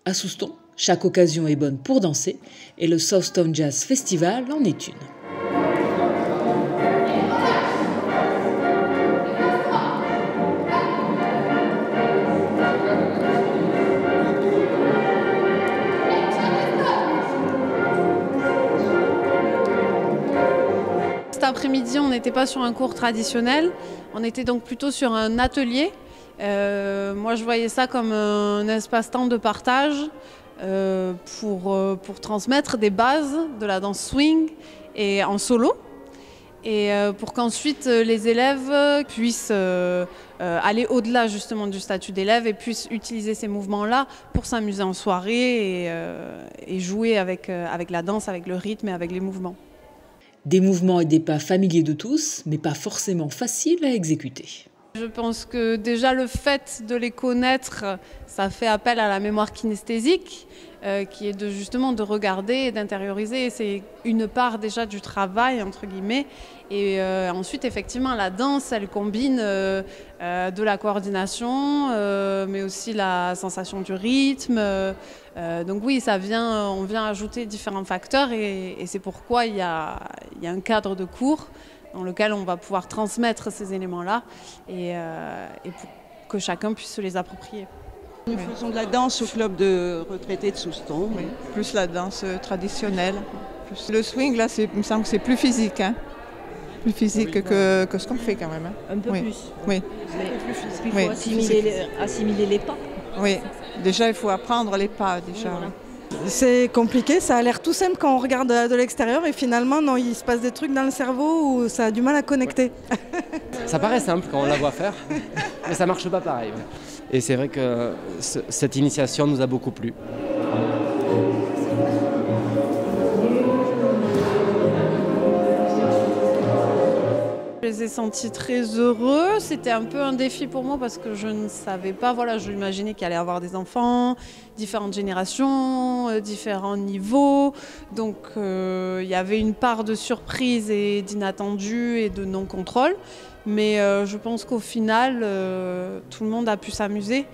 À Souston, chaque occasion est bonne pour danser et le Southtown Jazz Festival en est une. Cet après-midi, on n'était pas sur un cours traditionnel, on était donc plutôt sur un atelier. Moi, je voyais ça comme un espace-temps de partage pour transmettre des bases de la danse swing et en solo. Et pour qu'ensuite les élèves puissent aller au-delà justement du statut d'élève et puissent utiliser ces mouvements-là pour s'amuser en soirée et jouer avec la danse, avec le rythme et avec les mouvements. Des mouvements et des pas familiers de tous, mais pas forcément faciles à exécuter. Je pense que déjà le fait de les connaître, ça fait appel à la mémoire kinesthésique, qui est justement de regarder et d'intérioriser. C'est une part déjà du travail, entre guillemets. Et ensuite, effectivement, la danse, elle combine de la coordination, mais aussi la sensation du rythme. Donc oui, on vient ajouter différents facteurs et c'est pourquoi il y a un cadre de cours dans lequel on va pouvoir transmettre ces éléments-là et pour que chacun puisse se les approprier. Nous faisons de la danse au club de retraités de Souston. Oui, plus la danse traditionnelle. Le swing, là, il me semble que c'est plus physique. Hein. Plus physique que ce qu'on fait quand même. Hein. Un peu plus. Oui. Il faut assimiler les pas. Oui, déjà il faut apprendre les pas déjà. Voilà. C'est compliqué, ça a l'air tout simple quand on regarde de l'extérieur et finalement non, il se passe des trucs dans le cerveau où ça a du mal à connecter. Ça paraît simple quand on la voit faire, mais ça marche pas pareil. Ouais. Et c'est vrai que cette initiation nous a beaucoup plu. Je les ai sentis très heureux. C'était un peu un défi pour moi parce que je ne savais pas, je m'imaginais qu'il allait y avoir des enfants, différentes générations, différents niveaux. Donc il y avait une part de surprise et d'inattendu et de non-contrôle. Mais je pense qu'au final, tout le monde a pu s'amuser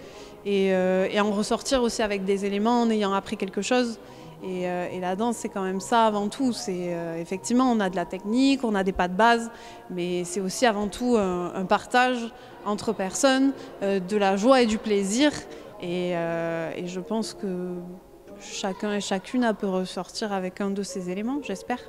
et en ressortir aussi avec des éléments en ayant appris quelque chose. Et la danse, c'est quand même ça avant tout. Effectivement, on a de la technique, on a des pas de base, mais c'est aussi avant tout un partage entre personnes, de la joie et du plaisir. Et je pense que chacun et chacune peut ressortir avec un de ces éléments, j'espère.